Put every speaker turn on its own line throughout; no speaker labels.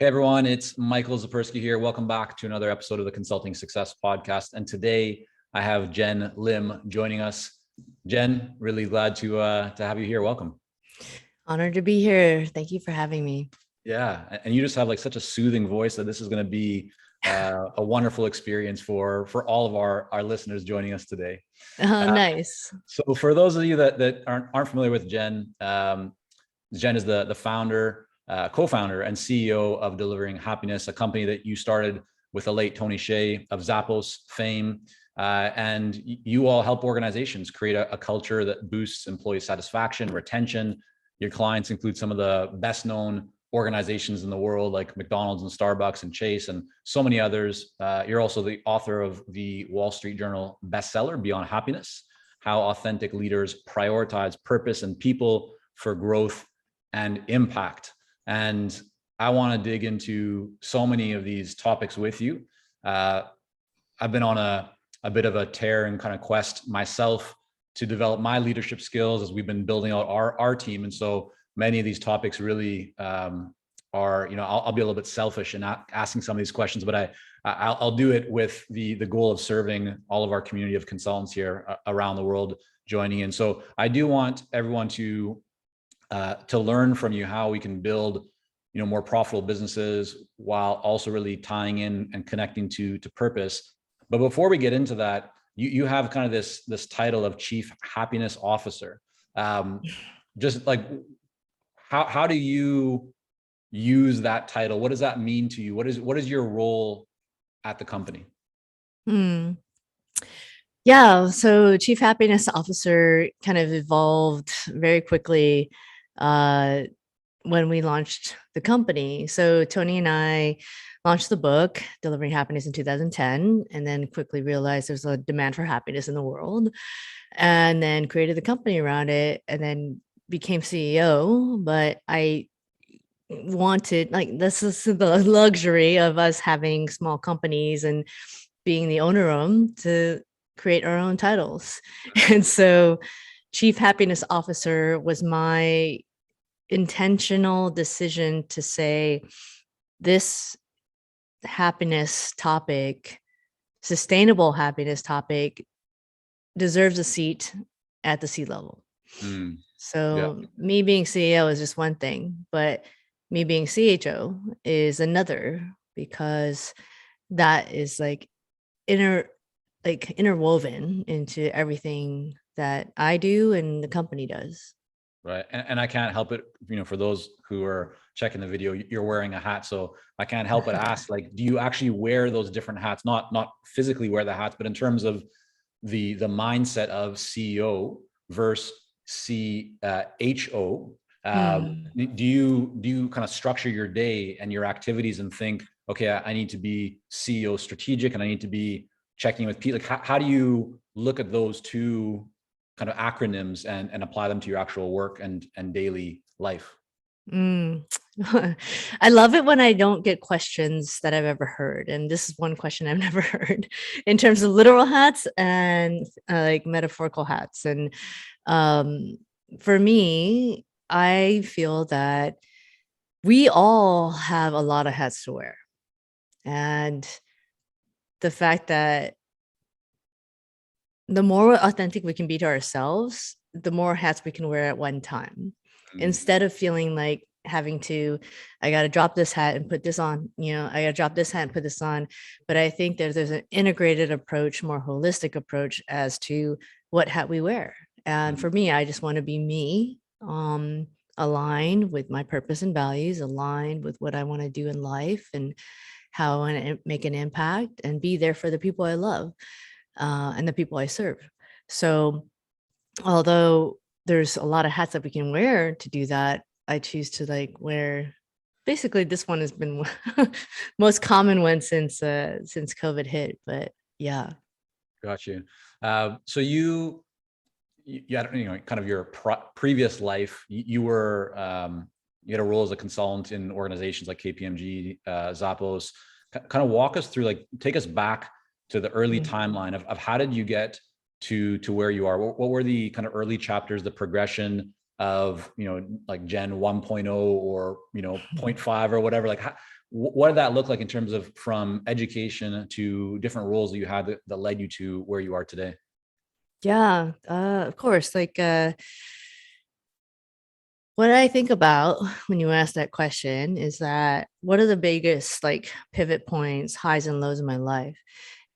Hey everyone, it's Michael Zapersky here. Welcome back to another episode of the Consulting Success Podcast. And today I have Jenn Lim joining us. Jenn, really glad to have you here. Welcome.
Honored to be here. Thank you for having me.
Yeah, and you just have like such a soothing voice that this is going to be a wonderful experience for all of our listeners joining us today.
Nice.
So for those of you that aren't familiar with Jenn, Jenn is the founder, co-founder and CEO of Delivering Happiness, a company that you started with the late Tony Hsieh of Zappos fame. And you all help organizations create a culture that boosts employee satisfaction, retention. Your clients include some of the best known organizations in the world, like McDonald's and Starbucks and Chase and so many others. You're also the author of the Wall Street Journal bestseller, Beyond Happiness: How Authentic Leaders Prioritize Purpose and People for Growth and Impact. And I want to dig into so many of these topics with you. I've been on a bit of a tear and kind of quest myself to develop my leadership skills as we've been building out our team. And so many of these topics really are, I'll be a little bit selfish in asking some of these questions, but I'll do it with the goal of serving all of our community of consultants here around the world joining in. So I do want everyone to learn from you how we can build, more profitable businesses while also really tying in and connecting to purpose. But before we get into that, you have kind of this title of Chief Happiness Officer. Just like, how do you use that title? What does that mean to you? What is your role at the company?
Yeah, so Chief Happiness Officer kind of evolved very quickly when we launched the company. So Tony and I launched the book, Delivering Happiness, in 2010, and then quickly realized there's a demand for happiness in the world, and then created the company around it, and then became CEO. But I wanted, this is the luxury of us having small companies and being the owner of them, to create our own titles. And so Chief Happiness Officer was my intentional decision to say, this happiness topic, sustainable happiness topic, deserves a seat at the C-level. So me being CEO is just one thing, but me being CHO is another, because that is interwoven into everything that I do and the company does.
Right. And I can't help it, for those who are checking the video, you're wearing a hat. So I can't help but ask, do you actually wear those different hats? Not physically wear the hats, but in terms of the mindset of CEO versus CHO. Do you kind of structure your day and your activities and think, okay, I need to be CEO strategic and I need to be checking with people? How do you look at those two kind of acronyms and apply them to your actual work and daily life?
I love it when I don't get questions that I've ever heard. And this is one question I've never heard, in terms of literal hats and metaphorical hats. And for me, I feel that we all have a lot of hats to wear. And the fact that the more authentic we can be to ourselves, the more hats we can wear at one time, instead of feeling like having to, I got to drop this hat and put this on, I got to drop this hat and put this on. But I think there's an integrated approach, more holistic approach as to what hat we wear. And for me, I just want to be me, aligned with my purpose and values, aligned with what I want to do in life and how I want to make an impact, and be there for the people I love. And the people I serve. So although there's a lot of hats that we can wear to do that, I choose to wear, basically this one has been most common one since COVID hit, but yeah.
Got you. So you had, kind of your previous life, you were, you had a role as a consultant in organizations like KPMG, Zappos. Kind of walk us through, take us back to the early timeline of how did you get to where you are? What were the kind of early chapters, the progression of, Jenn 1.0 or, 0.5 or whatever? what did that look like in terms of from education to different roles that you had that led you to where you are today?
Yeah, of course. Like, what I think about when you ask that question is that what are the biggest like pivot points, highs and lows in my life?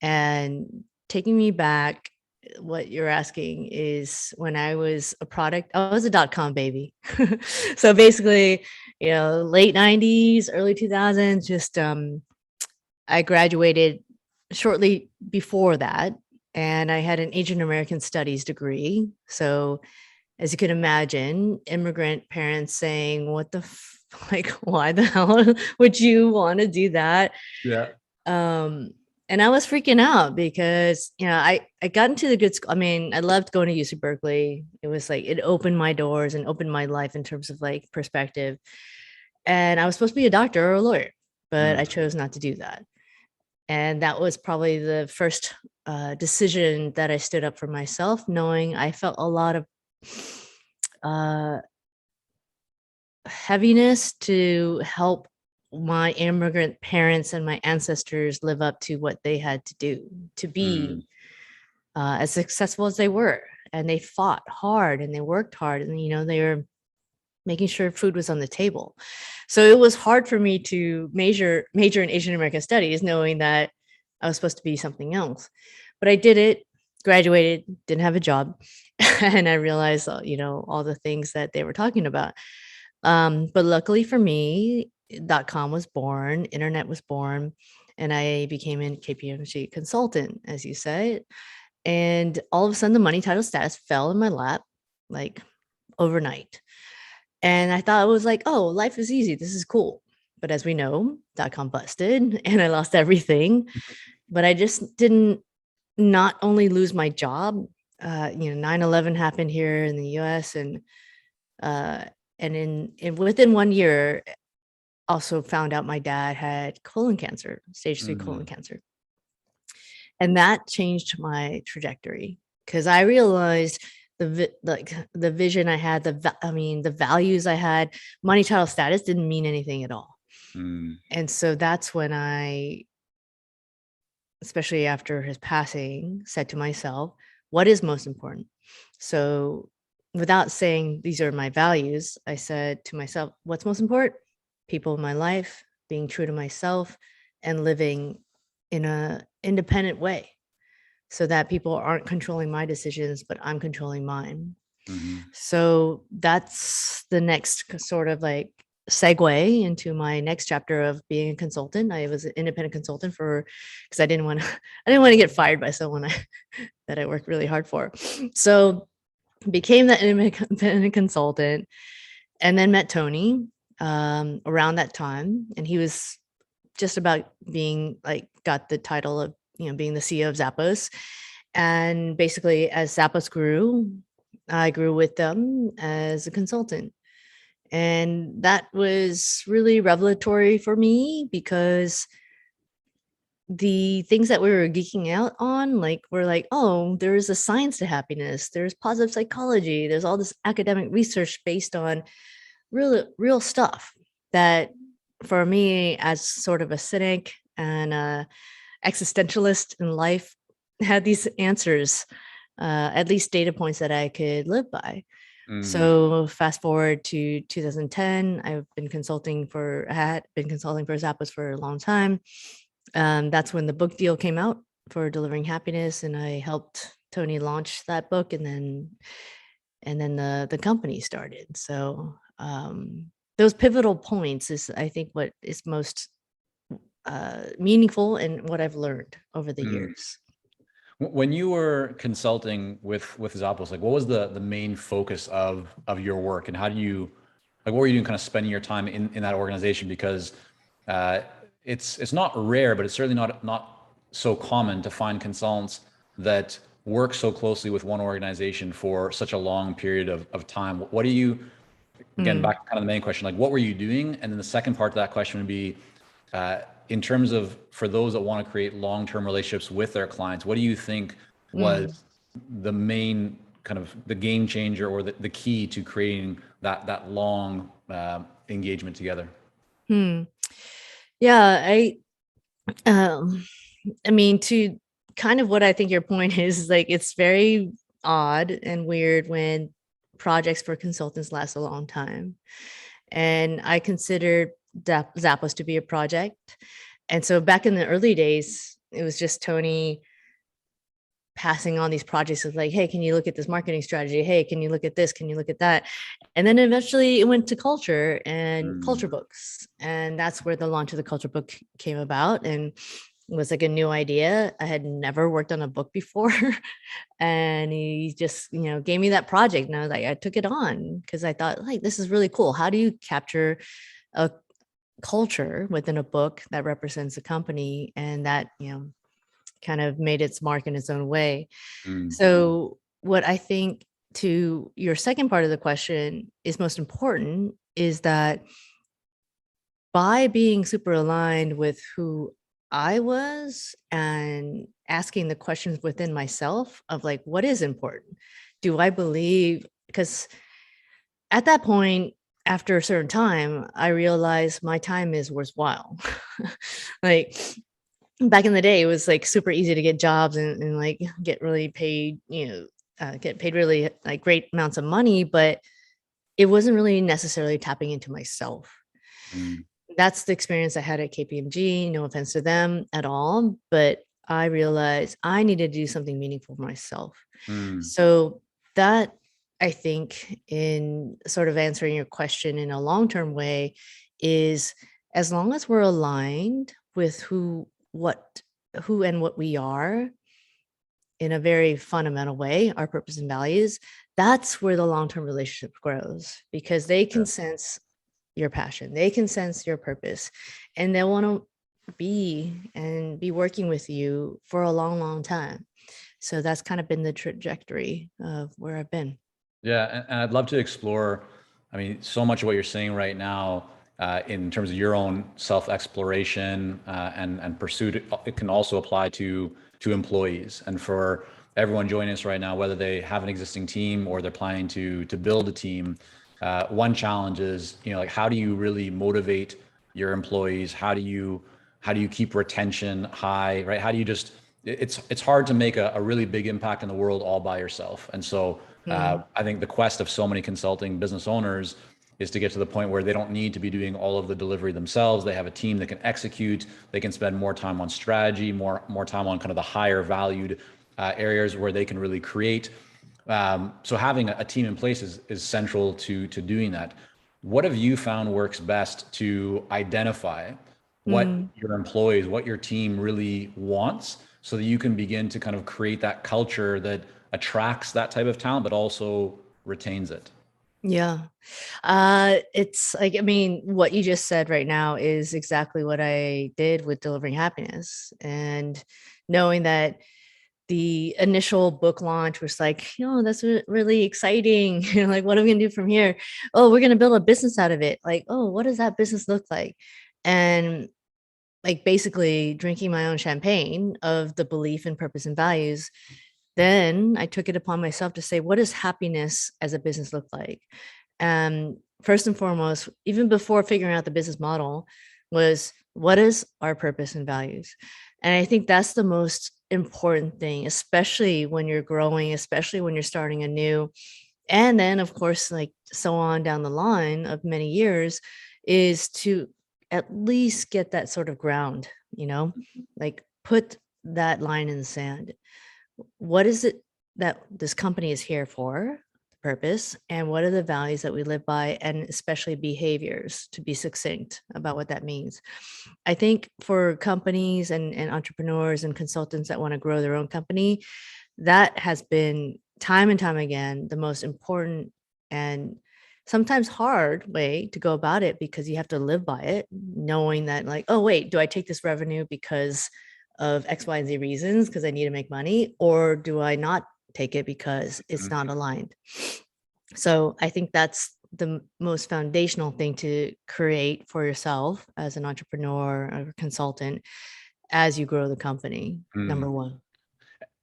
And taking me back, what you're asking is when I was a product, I was a dot-com baby. So basically, late 90s, early 2000s, just I graduated shortly before that, and I had an Asian American studies degree. So as you can imagine, immigrant parents saying, "What the like, why the hell would you want to do that?"
Yeah.
Um, and I was freaking out because, I got into the good school. I mean, I loved going to UC Berkeley. It was like it opened my doors and opened my life in terms of like perspective. And I was supposed to be a doctor or a lawyer, but I chose not to do that. And that was probably the first decision that I stood up for myself, knowing I felt a lot of uh, heaviness to help my immigrant parents and my ancestors live up to what they had to do to be as successful as they were. And they fought hard and they worked hard, and they were making sure food was on the table. So it was hard for me to major in Asian American studies, knowing that I was supposed to be something else. But I did it, graduated, didn't have a job, and I realized, all the things that they were talking about. But luckily for me, .com was born, internet was born, and I became a KPMG consultant, as you said. And all of a sudden, the money, title, status fell in my lap, like overnight. And I thought it was like, oh, life is easy. This is cool. But as we know, .com busted and I lost everything. But I just didn't not only lose my job, 9/11 happened here in the US, uh, and in within 1 year, also found out my dad had colon cancer, stage 3 colon cancer. And that changed my trajectory because I realized the vision I had, the values I had, money, title, status didn't mean anything at all. And so that's when I, especially after his passing, said to myself, what is most important? So without saying these are my values, I said to myself, what's most important? People in my life, being true to myself, and living in a independent way so that people aren't controlling my decisions, but I'm controlling mine. So that's the next sort of like segue into my next chapter of being a consultant. I was an independent consultant because I didn't want to get fired by someone that I worked really hard for. So became that independent consultant, and then met Tony around that time, and he was just about being like got the title of being the CEO of Zappos. And basically, as Zappos grew, I grew with them as a consultant. And that was really revelatory for me because the things that we were geeking out on, like, we're like, oh, there's a science to happiness, there's positive psychology, there's all this academic research based on real stuff that for me, as sort of a cynic and a existentialist in life, had these answers, at least data points that I could live by. So fast forward to 2010, I had been consulting for Zappos for a long time. That's when the book deal came out for Delivering Happiness, and I helped Tony launch that book, and then the company started. So those pivotal points is, I think, what is most meaningful and what I've learned over the years.
When you were consulting with Zappos, like what was the main focus of your work, and how do you, like, what were you doing kind of spending your time in that organization? Because it's not rare, but it's certainly not so common to find consultants that work so closely with one organization for such a long period of time. What do you, again, back to kind of the main question, like what were you doing? And then the second part to that question would be, in terms of for those that want to create long-term relationships with their clients, what do you think was the main kind of the game changer or the key to creating that long engagement together?
Yeah, um, I mean, to kind of what I think your point is like, it's very odd and weird when projects for consultants last a long time. And I considered Zappos to be a project. And so back in the early days, it was just Tony passing on these projects of like, hey, can you look at this marketing strategy? Hey, can you look at this? Can you look at that? And then eventually it went to culture and culture
Mm,
books. And that's where the launch of the culture book came about. And it was like a new idea. I had never worked on a book before. And he just, gave me that project. And I was like, I took it on because I thought, like, this is really cool. How do you capture a culture within a book that represents a company and that, kind of made its mark in its own way?
mm,
So, what I think to your second part of the question is most important is that by being super aligned with who I was and asking the questions within myself of like, what is important? Do I believe? Because at that point, after a certain time, I realized my time is worthwhile. Like back in the day, it was like super easy to get jobs and like get really paid, get paid really like great amounts of money, but it wasn't really necessarily tapping into myself.
mm,
That's the experience I had at KPMG. No offense to them at all, but I realized I needed to do something meaningful for myself.
mm.
So that, I think, in sort of answering your question in a long-term way, is as long as we're aligned with who and what we are in a very fundamental way, our purpose and values, that's where the long-term relationship grows because they
Yeah.
can sense your passion, they can sense your purpose, and they want to be working with you for a long, long time. So that's kind of been the trajectory of where I've been.
Yeah, and I'd love to explore, I mean, so much of what you're saying right now, in terms of your own self-exploration, and pursuit. It can also apply to employees and for everyone joining us right now, whether they have an existing team or they're planning to build a team. One challenge is, like how do you really motivate your employees? How do you keep retention high, right? How do you just it's hard to make a really big impact in the world all by yourself. And so
Mm,
I think the quest of so many consulting business owners is to get to the point where they don't need to be doing all of the delivery themselves. They have a team that can execute. They can spend more time on strategy, more time on kind of the higher valued areas where they can really create. So having a team in place is central to doing that. What have you found works best to identify what
mm.
your employees, what your team really wants, so that you can begin to kind of create that culture that attracts that type of talent, but also retains it?
Yeah. It's like, I mean, what you just said right now is exactly what I did with Delivering Happiness. And knowing that the initial book launch was like, that's really exciting. Like, what are we gonna do from here? Oh, we're gonna build a business out of it. Like, oh, what does that business look like? And like basically drinking my own champagne of the belief in purpose and values. Then I took it upon myself to say, what does happiness as a business look like? And first and foremost, even before figuring out the business model, was what is our purpose and values? And I think that's the most important thing, especially when you're growing, especially when you're starting anew. And then, of course, like so on down the line of many years, is to at least get that sort of ground, like put that line in the sand. What is it that this company is here for, purpose, and what are the values that we live by, and especially behaviors, to be succinct about what that means. I think for companies and entrepreneurs and consultants that want to grow their own company, that has been time and time again the most important and sometimes hard way to go about it, because you have to live by it, knowing that like, oh wait, do I take this revenue because of X, Y, and Z reasons because I need to make money, or do I not take it because it's
Mhm.
not aligned? So I think that's the most foundational thing to create for yourself as an entrepreneur or consultant as you grow the company. Number one.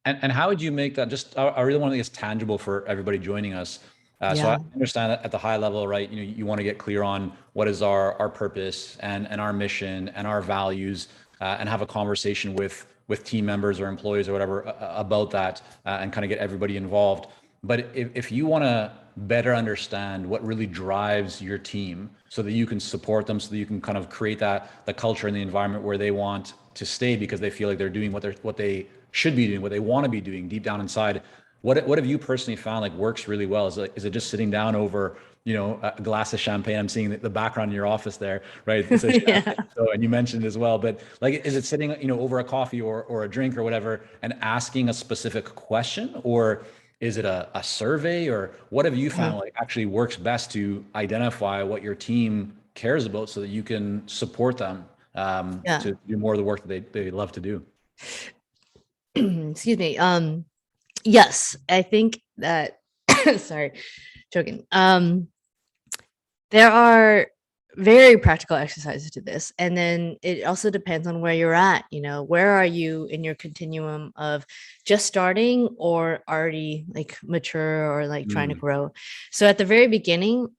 And how would you make that just, I really want to make this tangible for everybody joining us. So I
Yeah.
understand that at the high level, right? You want to get clear on what is our purpose and our mission and our values, and have a conversation with team members or employees or whatever about that, and kind of get everybody involved. But if you want to better understand what really drives your team, so that you can support them, so that you can kind of create the culture and the environment where they want to stay because they feel like they're doing what they should be doing, what they want to be doing deep down inside. What have you personally found like works really well? Is it just sitting down over a glass of champagne? I'm seeing the background in your office there, right? It says
Yeah.
champagne. So, and you mentioned as well, but like, is it sitting over a coffee or a drink or whatever and asking a specific question, or is it a survey, or what have you
Uh-huh.
found like actually works best to identify what your team cares about so that you can support them,
Yeah.
to do more of the work that they love to do?
Excuse me. Yes, I think that sorry, joking. There are very practical exercises to this. And then it also depends on where you're at. Where are you in your continuum of just starting or already like mature or like trying to
Mm,
grow? So at the very beginning,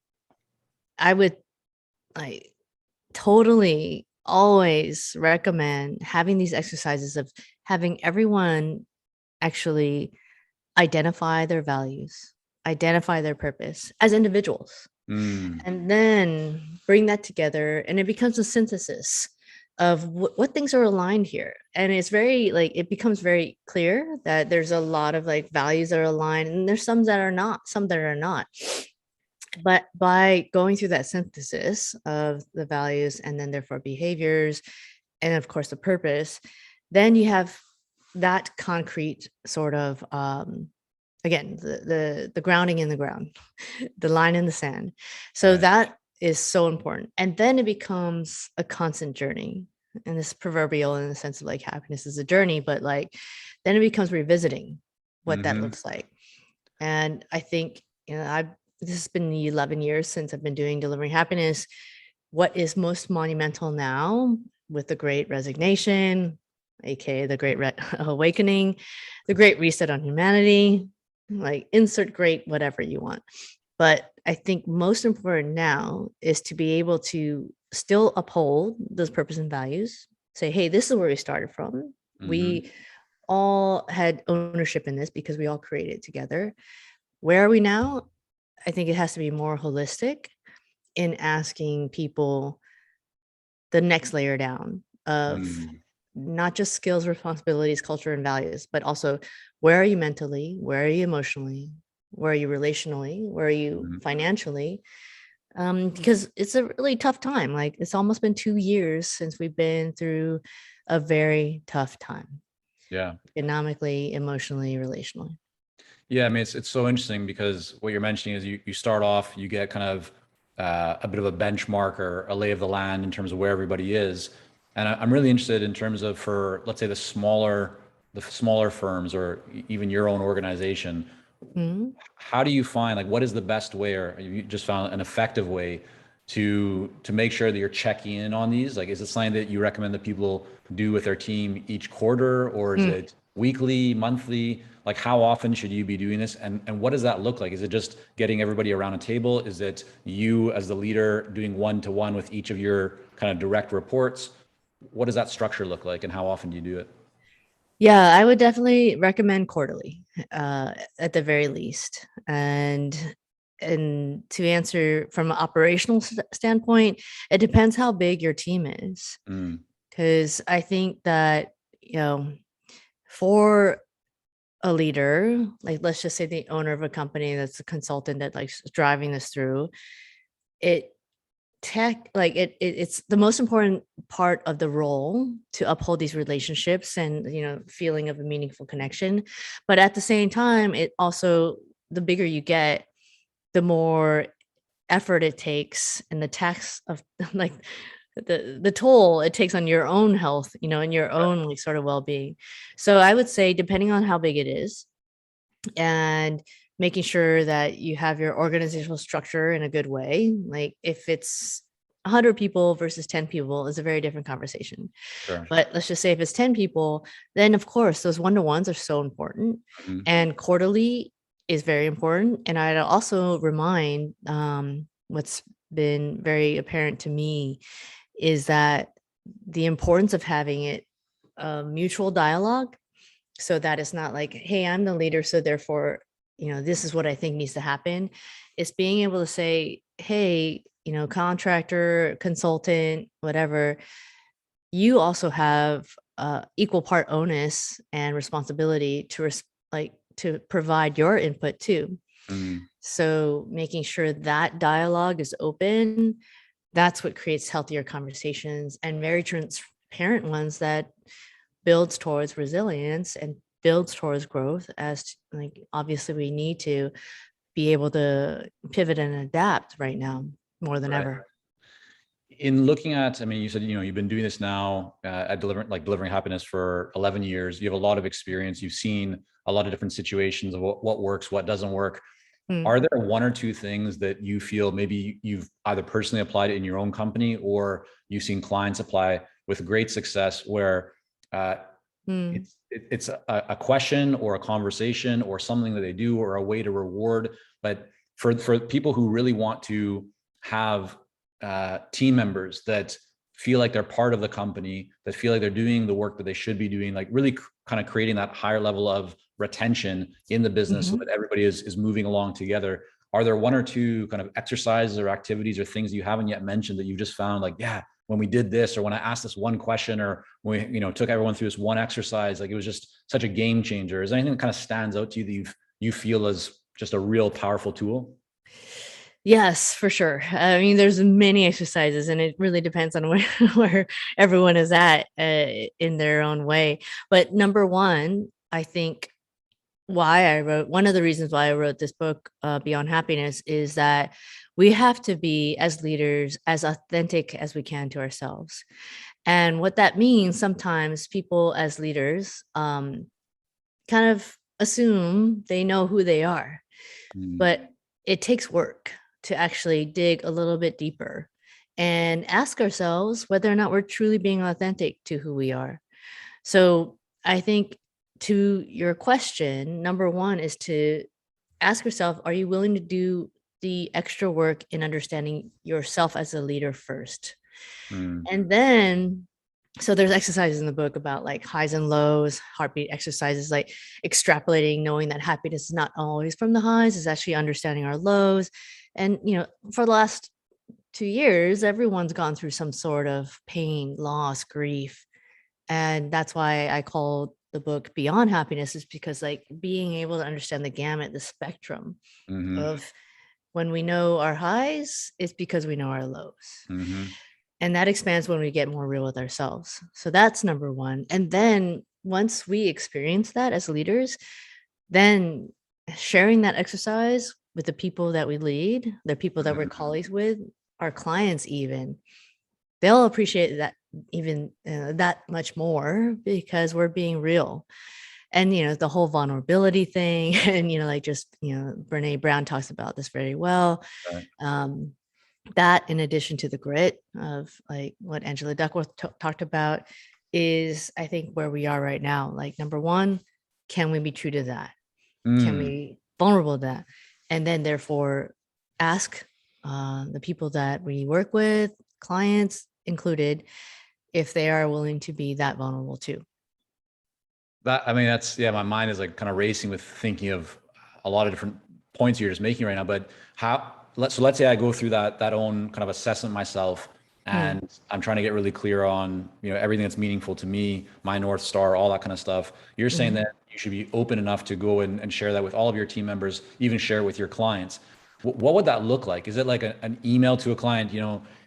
I would like totally always recommend having these exercises of having everyone actually identify their values, identify their purpose as individuals,
mm,
and then bring that together. And it becomes a synthesis of what things are aligned here. And it's very like, it becomes very clear that there's a lot of like values that are aligned, and there's some that are not, some that are not. But by going through that synthesis of the values and then therefore behaviors, and of course the purpose, then you have that concrete sort of again the grounding in the ground, the line in the sand. So
right.
that is so important. And then it becomes a constant journey. And this proverbial in the sense of like happiness is a journey, but like then it becomes revisiting what that
Hmm.
looks like. And I think, I've this has been 11 years since I've been doing Delivering Happiness. What is most monumental now with the Great Resignation, aka the Great Awakening, the Great Reset on Humanity, like insert great whatever you want. But I think most important now is to be able to still uphold those purpose and values. Say, hey, this is where we started from.
Hmm.
We all had ownership in this because we all created it together. Where are we now? I think it has to be more holistic in asking people the next layer down of
Mm,
not just skills, responsibilities, culture, and values, but also where are you mentally? Where are you emotionally? Where are you relationally? Where are you
mhm.
financially? Because it's a really tough time. Like it's almost been 2 years since we've been through a very tough time,
Yeah.
economically, emotionally, relationally.
Yeah, I mean, it's so interesting because what you're mentioning is you start off, you get kind of a bit of a benchmark or a lay of the land in terms of where everybody is, and I'm really interested in terms of, for let's say the smaller firms or even your own organization.
Mhm.
How do you find, like, what is the best way, or you just found an effective way to make sure that you're checking in on these? Like, is it something that you recommend that people do with their team each quarter, or is
Mm.
it weekly, monthly? Like, how often should you be doing this, and what does that look like? Is it just getting everybody around a table? Is it you as the leader doing one-to-one with each of your kind of direct reports? What does that structure look like, and how often do you do it?
Yeah, I would definitely recommend quarterly, at the very least. And to answer from an operational standpoint, it depends how big your team is.
Mm,
Because I think that, you know, for a leader, like let's just say the owner of a company that's a consultant that like driving this through, it it's the most important part of the role to uphold these relationships and feeling of a meaningful connection. But at the same time, it also, the bigger you get, the more effort it takes, and the tax of like the toll it takes on your own health, and your own like sort of well-being. So I would say, depending on how big it is, and making sure that you have your organizational structure in a good way. Like if it's 100 people versus 10 people is a very different conversation.
sure.
But let's just say if it's 10 people, then of course those one-to-ones are so important.
Mhm.
And quarterly is very important. And I'd also remind what's been very apparent to me is that the importance of having it a mutual dialogue, so that it's not like, hey, I'm the leader, so therefore, this is what I think needs to happen. It's being able to say, hey, contractor, consultant, whatever, you also have equal part onus and responsibility to provide your input too.
Mm.
So making sure that dialogue is open, that's what creates healthier conversations and very transparent ones that builds towards resilience and builds towards growth. As like, obviously we need to be able to pivot and adapt right now more than
Right.
ever.
In looking at, I mean, you said, you've been doing this now at delivering happiness for 11 years. You have a lot of experience. You've seen a lot of different situations of what works, what doesn't work. Are there one or two things that you feel maybe you've either personally applied it in your own company or you've seen clients apply with great success where it's a question or a conversation or something that they do or a way to reward? But for people who really want to have team members that feel like they're part of the company, that feel like they're doing the work that they should be doing, like really kind of creating that higher level of retention in the business so that everybody is moving along together. Are there one or two kind of exercises or activities or things you haven't yet mentioned that you just found like, yeah, when we did this, or when I asked this one question, or when we, took everyone through this one exercise, like it was just such a game changer? Is there anything that kind of stands out to you that you feel as just a real powerful tool?
Yes, for sure. I mean, there's many exercises, and it really depends on where everyone is at in their own way. But number one, I think one of the reasons why I wrote this book, Beyond Happiness, is that we have to be, as leaders, as authentic as we can to ourselves. And what that means, sometimes people as leaders kind of assume they know who they are, but it takes work to actually dig a little bit deeper and ask ourselves whether or not we're truly being authentic to who we are. So I think, to your question, number one is to ask yourself, are you willing to do the extra work in understanding yourself as a leader first? And then, so there's exercises in the book about like highs and lows, heartbeat exercises, like extrapolating, knowing that happiness is not always from the highs, is actually understanding our lows. And, for the last 2 years, everyone's gone through some sort of pain, loss, grief. And that's why I call the book Beyond Happiness, is because like being able to understand the gamut, the spectrum of when we know our highs, it's because we know our lows. And that expands when we get more real with ourselves. So that's number one. And then once we experience that as leaders, then sharing that exercise with the people that we lead, the people that we're colleagues with, our clients even, they'll appreciate that even that much more, because we're being real. And the whole vulnerability thing, and like just Brene Brown talks about this very well.
Right.
That, in addition to the grit of like what Angela Duckworth talked about, is I think where we are right now. Like, number one, can we be true to that? Can we be vulnerable to that? And then therefore ask the people that we work with, clients included, if they are willing to be that vulnerable too.
That's, yeah, my mind is like kind of racing with thinking of a lot of different points you're just making right now. But let's say I go through that own kind of assessment myself, and I'm trying to get really clear on, everything that's meaningful to me, my North Star, all that kind of stuff. You're saying that you should be open enough to go and share that with all of your team members, even share it with your clients. What would that look like? Is it like an email to a client,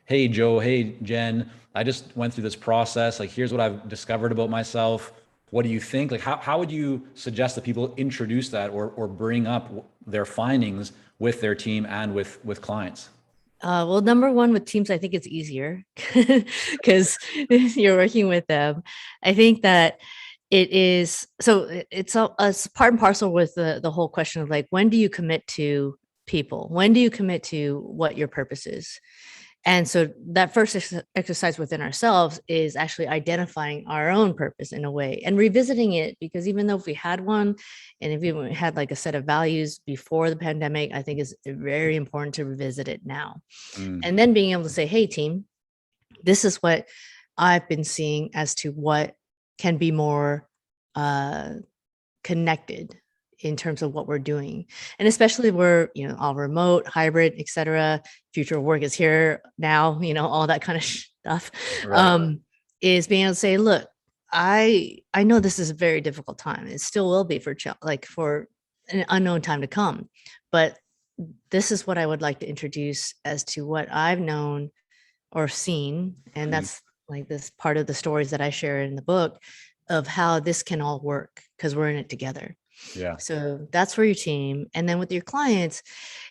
hey, Joe, hey, Jen, I just went through this process. Like, here's what I've discovered about myself. What do you think? Like, how would you suggest that people introduce that or bring up their findings with their team and with clients?
Well, number one, with teams, I think it's easier because you're working with them. I think that it is, so it's part and parcel with the whole question of like, when do you commit to people? When do you commit to what your purpose is? And so that first exercise within ourselves is actually identifying our own purpose in a way and revisiting it, because even though if we had one and if we had like a set of values before the pandemic, I think it's very important to revisit it now. And then being able to say, hey, team, this is what I've been seeing as to what can be more connected in terms of what we're doing. And especially we're, all remote, hybrid, et cetera. Future work is here now, all that kind of stuff.
Right.
Is being able to say, look, I know this is a very difficult time. It still will be for for an unknown time to come. But this is what I would like to introduce as to what I've known or seen. And that's like this part of the stories that I share in the book of how this can all work because we're in it together.
Yeah.
So that's for your team. And then with your clients,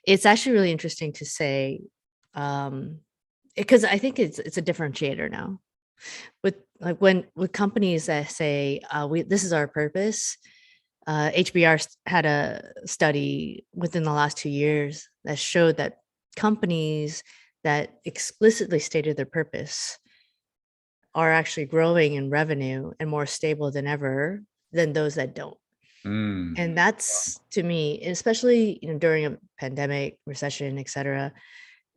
it's actually really interesting to say, because I think it's a differentiator now. With with companies that say, this is our purpose. HBR had a study within the last 2 years that showed that companies that explicitly stated their purpose are actually growing in revenue and more stable than ever than those that don't. And that's, to me, especially during a pandemic, recession, et cetera,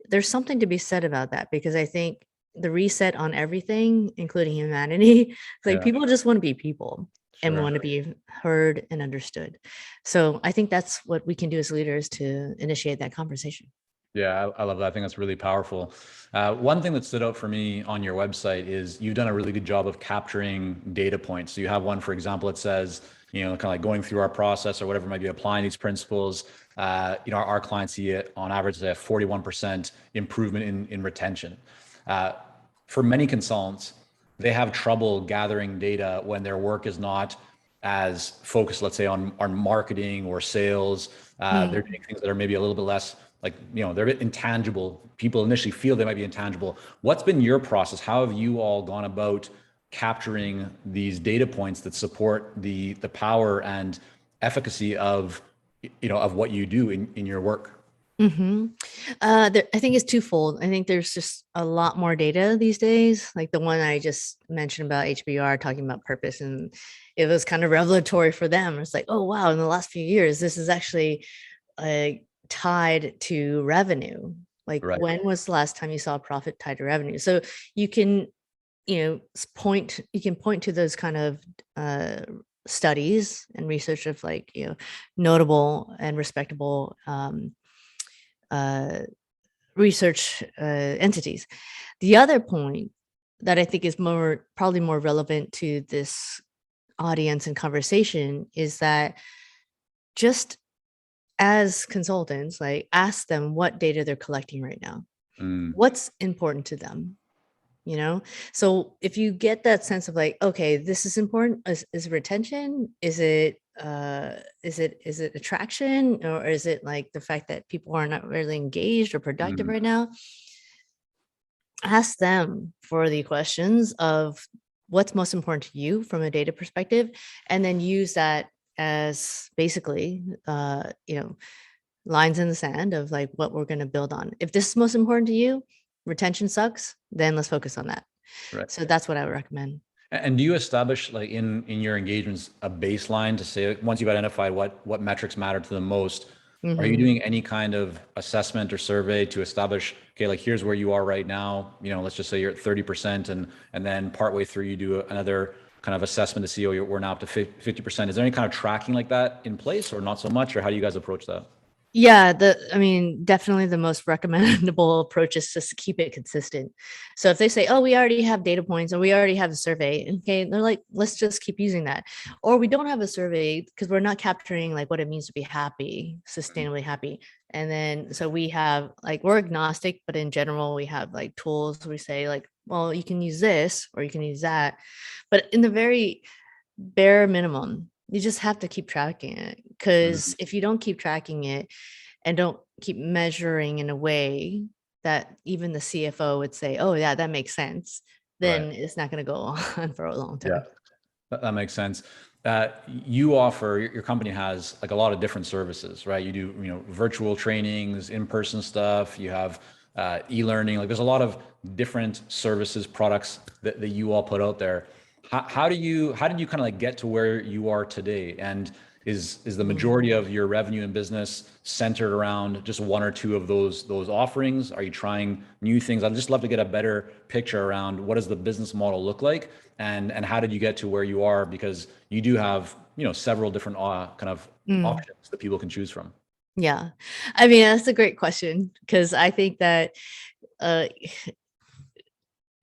there's something to be said about that, because I think the reset on everything, including humanity, it's like people just want to be people and want to be heard and understood. So I think that's what we can do as leaders to initiate that conversation.
Yeah, I love that. I think that's really powerful. One thing that stood out for me on your website is you've done a really good job of capturing data points. So you have one, for example, it says, kind of like going through our process or whatever might be applying these principles. Our clients see it on average a 41% improvement in retention. For many consultants, they have trouble gathering data when their work is not as focused, let's say, on marketing or sales. They're doing things that are maybe a little bit less they're a bit intangible. People initially feel they might be intangible. What's been your process? How have you all gone about capturing these data points that support the power and efficacy of what you do in your work?
I think it's twofold. I think there's just a lot more data these days, like the one I just mentioned about HBR talking about purpose, and it was kind of revelatory for them. It's like, oh wow, in the last few years, this is actually tied to revenue. Like, when was the last time you saw a profit tied to revenue? So you can, point to those kind of studies and research of notable and respectable research entities. The other point that I think is probably more relevant to this audience and conversation is that just as consultants, ask them what data they're collecting right now. What's important to them? So if you get that sense of okay, this is important. Is retention? Is it attraction, or is it the fact that people are not really engaged or productive right now? Ask them for the questions of what's most important to you from a data perspective, and then use that as basically, lines in the sand of what we're going to build on. If this is most important to you, retention sucks, then let's focus on that.
Right.
So that's what I would recommend.
And do you establish in your engagements a baseline to say, once you've identified what metrics matter to the most, are you doing any kind of assessment or survey to establish, okay, here's where you are right now, let's just say you're at 30%, and then partway through you do another kind of assessment to see, we're now up to 50%. Is there any kind of tracking like that in place, or not so much, or how do you guys approach that?
Yeah, definitely the most recommendable approach is just to keep it consistent. So if they say, oh, we already have data points or we already have a survey, okay, they're like, let's just keep using that. Or we don't have a survey because we're not capturing what it means to be happy, sustainably happy. And then, so we have we're agnostic, but in general, we have tools. We say well, you can use this or you can use that. But in the very bare minimum, you just have to keep tracking it, because if you don't keep tracking it and don't keep measuring in a way that even the CFO would say, oh yeah, that makes sense, then it's not going to go on for a long time.
Yeah, that makes sense. You offer, your company has a lot of different services, right? You do, virtual trainings, in-person stuff. You have e-learning. Like there's a lot of different services, products that you all put out there. How did you kind of like get to where you are today? And is the majority of your revenue and business centered around just one or two of those offerings? Are you trying new things? I'd just love to get a better picture around what does the business model look like, and how did you get to where you are? Because you do have, several different kind of
Mm.
options that people can choose from.
Yeah. I mean, that's a great question, because I think that, uh,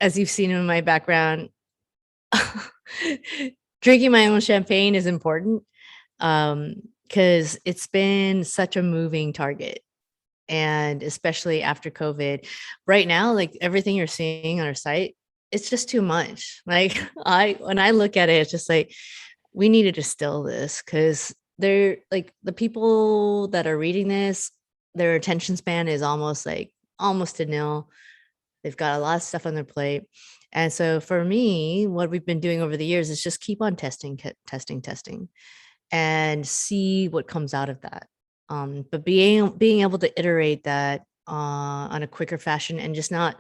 as you've seen in my background, drinking my own champagne is important, because it's been such a moving target. And especially after COVID, right now, like everything you're seeing on our site, it's just too much. Like when I look at it, it's just like, we need to distill this, because they're like the people that are reading this, their attention span is almost to nil. They've got a lot of stuff on their plate. And so for me, what we've been doing over the years is just keep on testing, and see what comes out of that. But being able to iterate that on a quicker fashion, and just not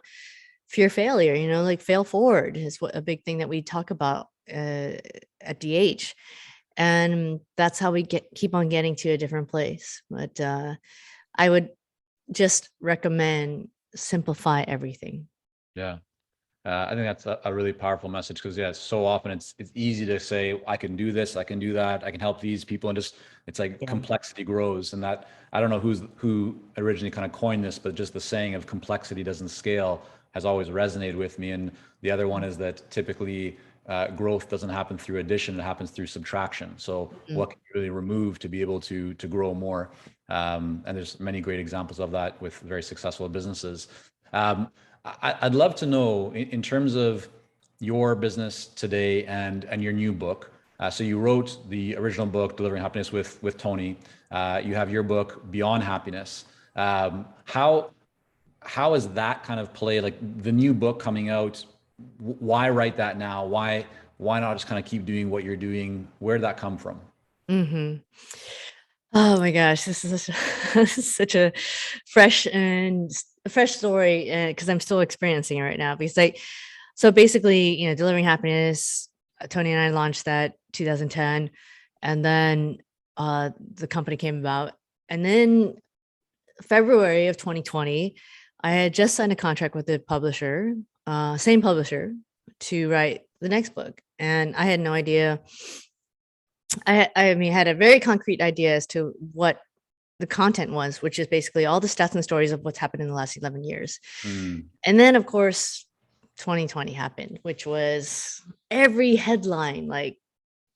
fear failure, like fail forward is what a big thing that we talk about at DH. And that's how we keep on getting to a different place. But I would just recommend simplify everything.
Yeah. I think that's a really powerful message, because yeah, so often it's easy to say, I can do this, I can do that, I can help these people, and just it's like
Yeah.
complexity grows. And that, I don't know who originally kind of coined this, but just the saying of complexity doesn't scale has always resonated with me. And the other one is that typically growth doesn't happen through addition, it happens through subtraction. So
Mhm.
what can you really remove to be able to grow more? And there's many great examples of that with very successful businesses. I'd love to know in terms of your business today and your new book. So you wrote the original book, Delivering Happiness with Tony. You have your book, Beyond Happiness. How is that kind of play, like the new book coming out? Why write that now? Why not just kind of keep doing what you're doing? Where did that come from?
Mhm. Oh my gosh, this is such a this is such a fresh story, because I'm still experiencing it right now. Because so basically, Delivering Happiness, Tony and I launched that 2010, and then the company came about, and then February of 2020, I had just signed a contract with the publisher, same publisher, to write the next book, and I had no idea. I mean, had a very concrete idea as to what the content was, which is basically all the stats and stories of what's happened in the last 11 years.
Mm,
And then, of course, 2020 happened, which was every headline, like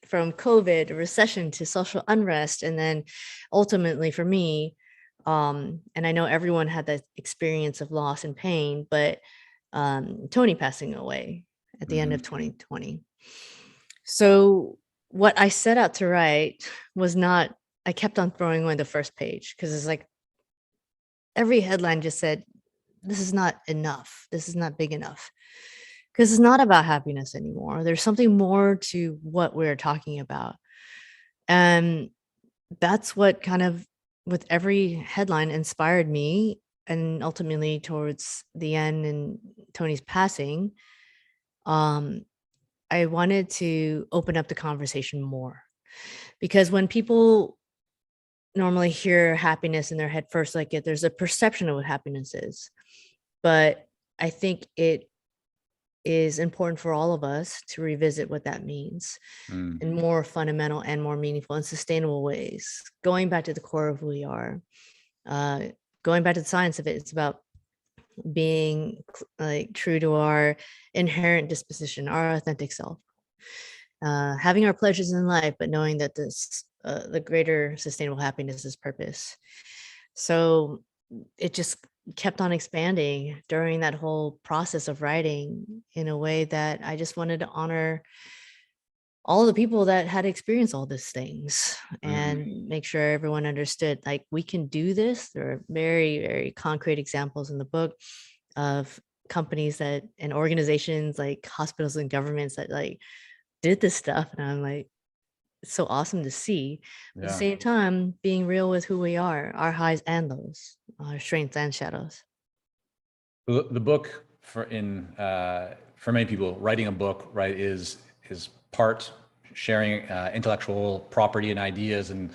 from COVID, recession to social unrest. And then ultimately for me, and I know everyone had that experience of loss and pain, but Tony passing away at the end
mhm.
of 2020. So what I set out to write was not, I kept on throwing away the first page, because it's like every headline just said, this is not enough. This is not big enough. Because it's not about happiness anymore. There's something more to what we're talking about. And that's what kind of, with every headline, inspired me. And ultimately, towards the end and Tony's passing, um, I wanted to open up the conversation more. Because when people normally hear happiness in their head first, like there's a perception of what happiness is. But I think it is important for all of us to revisit what that means
Mm,
in more fundamental and more meaningful and sustainable ways, going back to the core of who we are, uh, going back to the science of it. It's about being like true to our inherent disposition, our authentic self, having our pleasures in life, but knowing that the greater sustainable happiness is purpose. So it just kept on expanding during that whole process of writing, in a way that I just wanted to honor all the people that had experienced all these things,
mhm.
and make sure everyone understood, like, we can do this. There are very, very concrete examples in the book of companies that and organizations like hospitals and governments that like did this stuff. And I'm like, it's so awesome to see. But at the
Yeah.
same time, being real with who we are, our highs and lows, our strengths and shadows.
The book for many people, writing a book, right, is part sharing intellectual property and ideas, and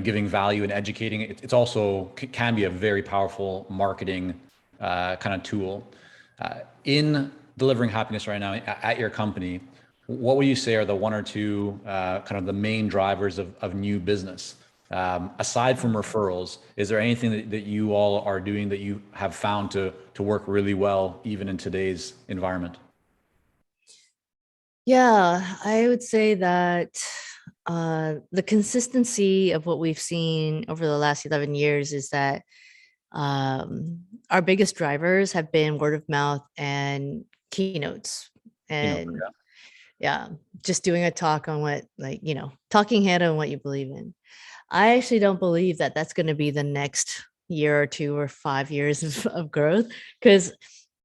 giving value and educating. It's also can be a very powerful marketing kind of tool. In delivering happiness right now at your company, what would you say are the one or two kind of the main drivers of new business? Aside from referrals, is there anything that you all are doing that you have found to work really well, even in today's environment?
Yeah, I would say that the consistency of what we've seen over the last 11 years is that our biggest drivers have been word of mouth and keynotes. And yeah, just doing a talk on what, like, talking head on what you believe in. I actually don't believe that that's going to be the next year or 2 or 5 years of growth, because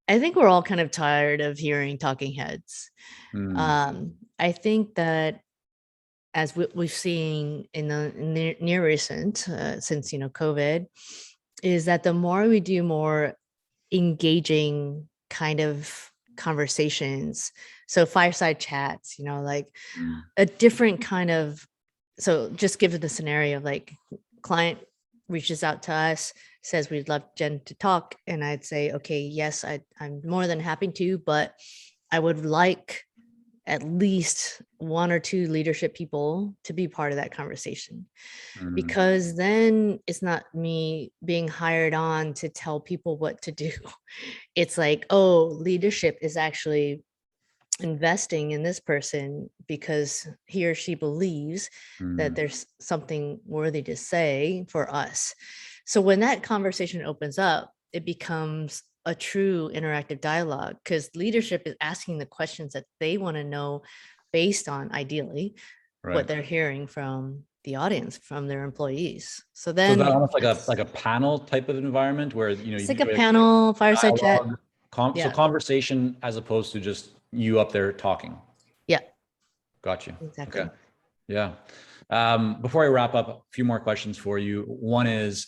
I think we're all kind of tired of hearing talking heads. I think that as we've seen in the near recent, since COVID, is that the more we do more engaging kind of conversations, so fireside chats, like a different kind of, so just give it the scenario of like client reaches out to us, says we'd love Jenn to talk, and I'd say, okay, yes, I'm more than happy to, but I would like at least one or two leadership people to be part of that conversation, because then it's not me being hired on to tell people what to do. It's like, oh, leadership is actually investing in this person because he or she believes that there's something worthy to say for us. So when that conversation opens up, it becomes a true interactive dialogue, because leadership is asking the questions that they want to know based on, ideally, what they're hearing from the audience, from their employees. So
So is that
then
almost like a panel type of environment where
it's
you
like
do
a panel, fireside chat.
dialogue, so
Yeah.
conversation as opposed to just you up there talking.
Yeah,
Got you.
exactly.
Okay. Yeah. Before I wrap up, a few more questions for you. One is,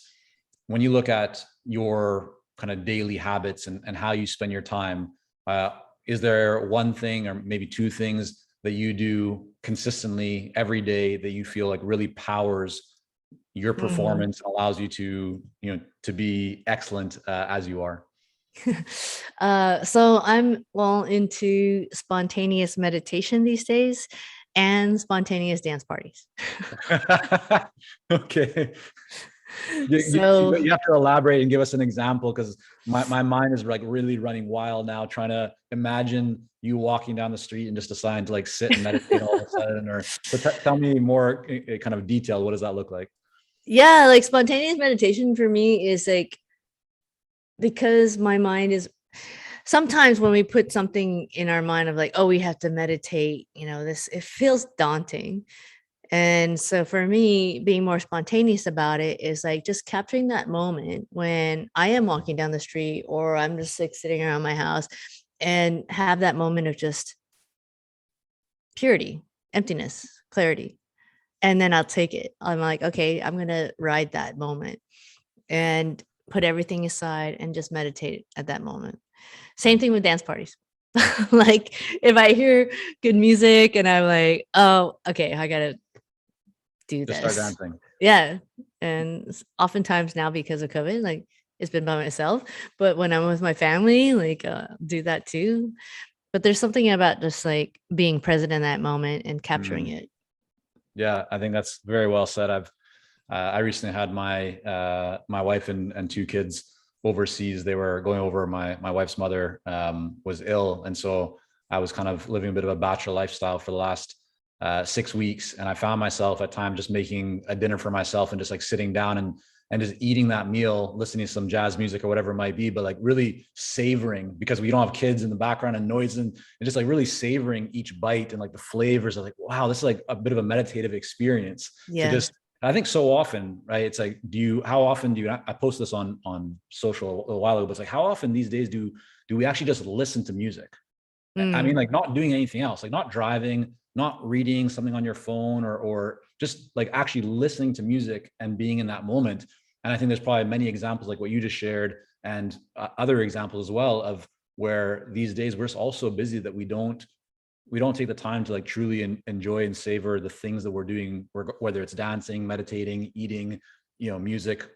when you look at your kind of daily habits and how you spend your time, is there one thing or maybe two things that you do consistently every day that you feel like really powers your performance, allows you to be excellent as you are?
So I'm well into spontaneous meditation these days and spontaneous dance parties.
Okay.
So
You have to elaborate and give us an example, because my mind is like really running wild now, trying to imagine you walking down the street and just deciding to like sit and meditate all of a sudden. Or so tell me more kind of detail. What does that look like?
yeah, like spontaneous meditation for me is like, because my mind is, sometimes when we put something in our mind of like, oh, we have to meditate, this, it feels daunting. And so for me, being more spontaneous about it is like just capturing that moment when I am walking down the street, or I'm just like sitting around my house, and have that moment of just purity, emptiness, clarity. And then I'll take it. I'm like, okay, I'm going to ride that moment and put everything aside and just meditate at that moment. Same thing with dance parties. Like if I hear good music and I'm like, oh, okay, I got to do
Just start
this.
dancing.
Yeah. And oftentimes now, because of COVID, like it's been by myself, but when I'm with my family, like do that too. But there's something about just like being present in that moment and capturing it.
Yeah, I think that's very well said. I recently had my wife and two kids overseas. They were going over, my wife's mother was ill, and so I was kind of living a bit of a bachelor lifestyle for the last 6 weeks, and I found myself at times just making a dinner for myself and just like sitting down and just eating that meal, listening to some jazz music or whatever it might be, but like really savoring, because we don't have kids in the background and noise, and just like really savoring each bite and like the flavors of like, wow, this is like a bit of a meditative experience to
Yeah.
just. I think so often, right? It's like, how often do you, I posted this on social a while ago, but it's like, how often these days do we actually just listen to music? I mean, like not doing anything else, like not driving, not reading something on your phone, or just like actually listening to music and being in that moment. And I think there's probably many examples like what you just shared, and other examples as well of where these days we're all so busy that we don't take the time to like truly enjoy and savor the things that we're doing, whether it's dancing, meditating, eating, music,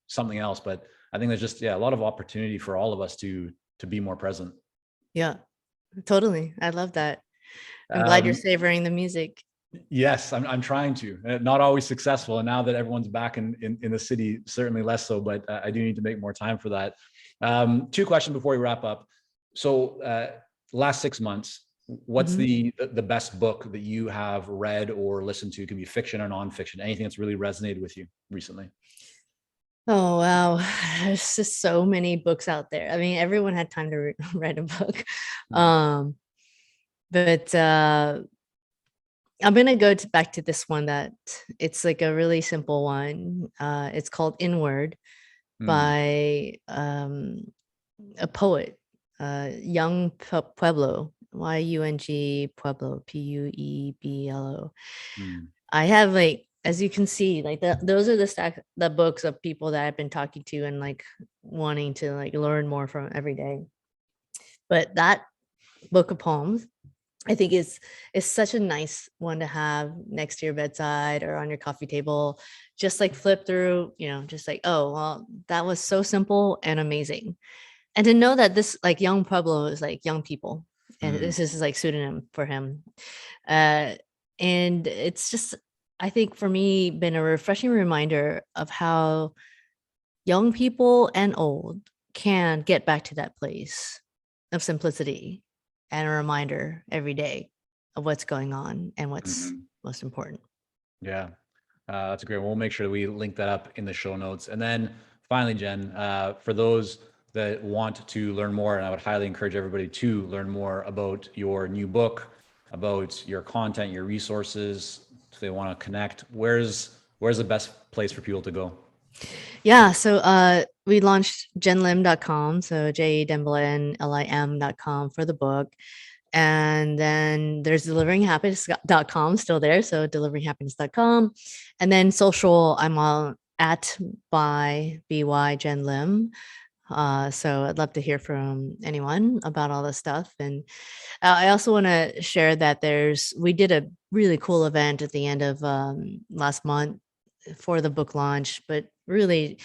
something else. But I think there's just, a lot of opportunity for all of us to be more present.
Yeah, totally. I love that. I'm glad you're savoring the music.
Yes, I'm trying to. Not always successful, and now that everyone's back in the city, certainly less so. But I do need to make more time for that. Two questions before we wrap up. So, last 6 months, what's the best book that you have read or listened to? It could be fiction or nonfiction. Anything that's really resonated with you recently?
Oh, wow. There's just so many books out there. I mean, everyone had time to write a book. But I'm going to go back to this one that it's like a really simple one. It's called Inward by a poet, Young Pueblo, Yung Pueblo, Pueblo. I have like, as you can see, like those are the books of people that I've been talking to and like wanting to like learn more from every day. But that book of poems, I think is such a nice one to have next to your bedside or on your coffee table. Just like flip through, just like, oh, well, that was so simple and amazing. And to know that this like Young Pueblo is like young people, and this is like pseudonym for him. And it's just, I think for me, been a refreshing reminder of how young people and old can get back to that place of simplicity and a reminder every day of what's going on and what's most important.
Yeah, that's a great one. We'll make sure that we link that up in the show notes. And then finally, Jenn, for those that want to learn more, and I would highly encourage everybody to learn more about your new book, about your content, your resources, if they want to connect, where's the best place for people to go?
Yeah, so we launched jennlim.com, so JENNLIM.com for the book. And then there's deliveringhappiness.com still there, so deliveringhappiness.com. And then social, I'm on at by Jenn Lim. So I'd love to hear from anyone about all this stuff. And I also want to share that we did a really cool event at the end of last month for the book launch, but really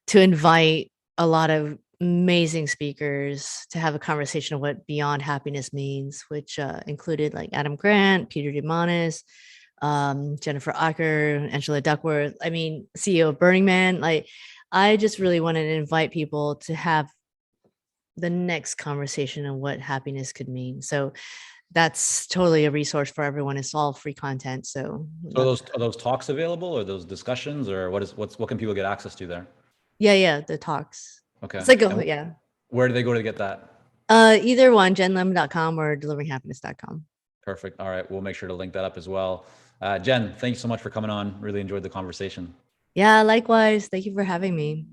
to invite a lot of amazing speakers to have a conversation of what beyond happiness means, which included like Adam Grant, Peter Diamandis, Jennifer Acker, Angela Duckworth, CEO of Burning Man. Like, I just really wanted to invite people to have the next conversation of what happiness could mean. So that's totally a resource for everyone. It's all free content. So
are those talks available, or those discussions, or what can people get access to there?
Yeah, the talks.
Okay.
It's like, yeah.
Where do they go to get that?
Either one, jennlim.com or deliveringhappiness.com.
Perfect. All right. We'll make sure to link that up as well. Jenn, thank you so much for coming on. Really enjoyed the conversation.
Yeah, likewise. Thank you for having me.